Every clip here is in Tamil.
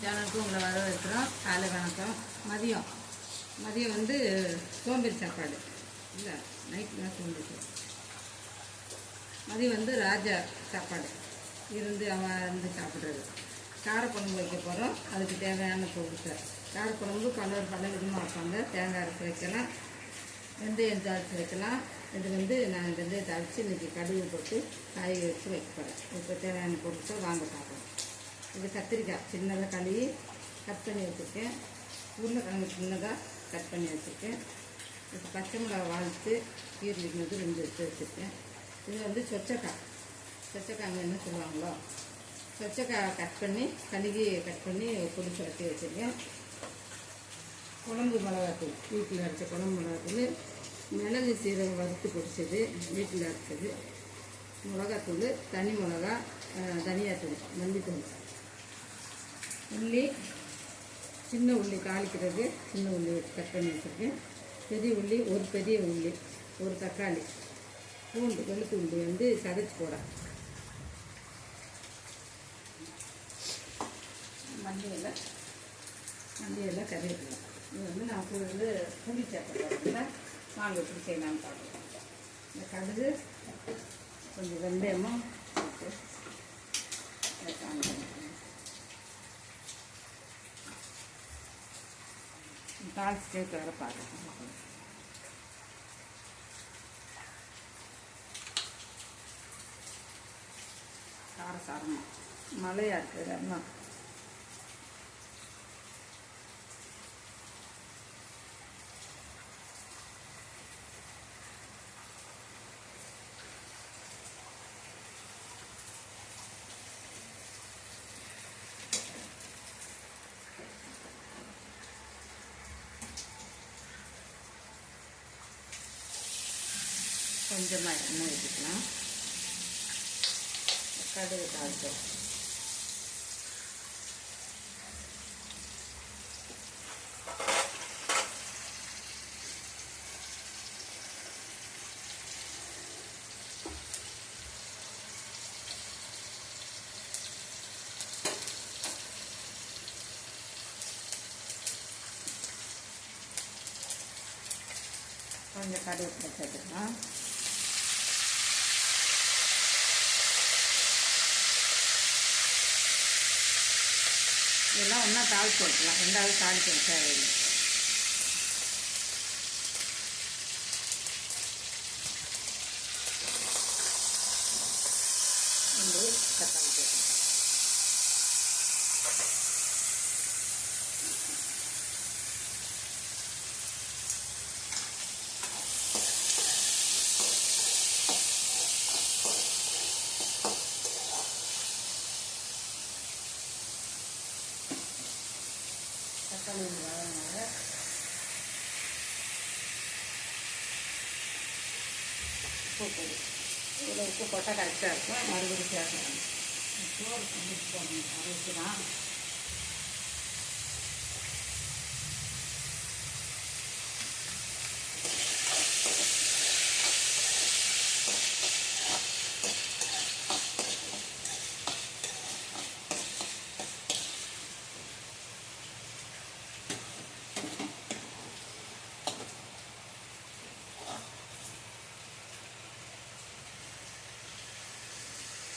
சேனலுக்கு உங்களை வரவேற்கிறோம். காலை வணக்கம். மதியம் வந்து சோம்பேறி சாப்பாடு இல்லை, நைட்டு தான் சோம்பேறி. மதியம் வந்து ராஜா சாப்பாடு அவன் இருந்து சாப்பிட்றது. காரக்குழம்பு வைக்க போகிறோம். அதுக்கு தேவையான பொருட்கள். காரக்குழம்பு பல விதமாக வைப்பாங்க. தேங்காய் அரைச்சி வைக்கலாம், வெந்தயம் தாளித்து வைக்கலாம். இது வந்து நான் வெந்தயம் தாளித்து இன்றைக்கி கடுகு போட்டு காய் வச்சு வைக்க போகிறேன். இப்போ தேவையான பொருட்கள் வாங்க பார்க்கலாம். இது கத்திரிக்காய் சின்னதாக கழுவி கட் பண்ணி வச்சுருக்கேன். உருளைக்கிழங்கு சின்னதாக கட் பண்ணி வச்சுருக்கேன். இப்போ பச்சை மிளகா வாழ்த்து கீரிலிருந்து 2 எடுத்து வச்சுருக்கேன். இது வந்து சொச்சக்காய் என்ன சொல்லுவாங்களோ, சொச்சக்காய் கட் பண்ணி கட் பண்ணி பொடிச்சு வச்சு வச்சுருக்கேன். குழம்பு மிளகாத்தூள் வீட்டில் அரைச்ச குழம்பு மிளகாத்தூள், மிளகு சீரகம் வறுத்து பொடிச்சது வீட்டில் அரைச்சது, மிளகாத்தூள், தனி மிளகா, தனியாத்தூள், மல்லித்தூள், உள்ளி, சின்ன உள்ளி தாளிக்கிறது சின்ன உள்ளி கட் பண்ணி வச்சுருக்கேன். பெரிய உள்ளி, ஒரு பெரிய உள்ளி, ஒரு தக்காளி, பூண்டு, வெளுத்து உள்ளி வந்து சதைச்சி போட, மல்லி இலை, கறிவேப்பிலை. இது வந்து நான் வந்து புளி சேர்க்கல. வாங்க எப்படி செய்யலாம்னு பார்க்கலாம். இந்த கடுகு, கொஞ்சம் வெந்தயமும் போட்டு தாளிச்சு சேர்த்து வர பார்க்கலாம். காரசாரமாக மழையாக இருக்குது எல்லாம். கொஞ்சமாக எண்ணெய் ஊற்றிக்கலாம். கடுகு தாளிச்சோம். கொஞ்சம் கருவேப்பிலை சேர்த்துக்கலாம். இதெல்லாம் ஒன்றா தாளித்து வைக்கலாம். 2வது தாளித்து தேவையில்லை. தக்காளி சேர்க்கலாம். தக்காளி வதங்க உப்பு போடு. இதில் உப்பு போட்டால் கரெக்டாக இருக்கும். மறுபடியும் சேர்க்கணும். சோறு மிக்ஸ் பண்ணணும். அதுக்குதான்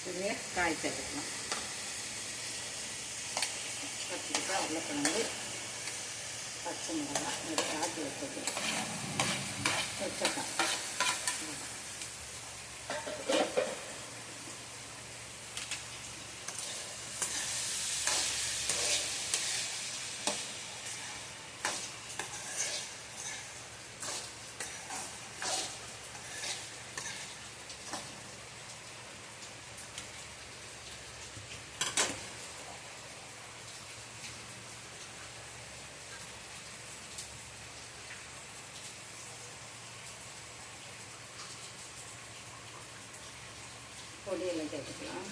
இதுவே காய் சேர்த்துக்கலாம். கத்திரிக்காய், உருளைக்கிழங்கு, பச்சை மிளகாய், எடுத்து ஆட்டி வச்சது, சொச்சக்காய், பொடியெல்லாம் சேர்த்துக்கலாம்.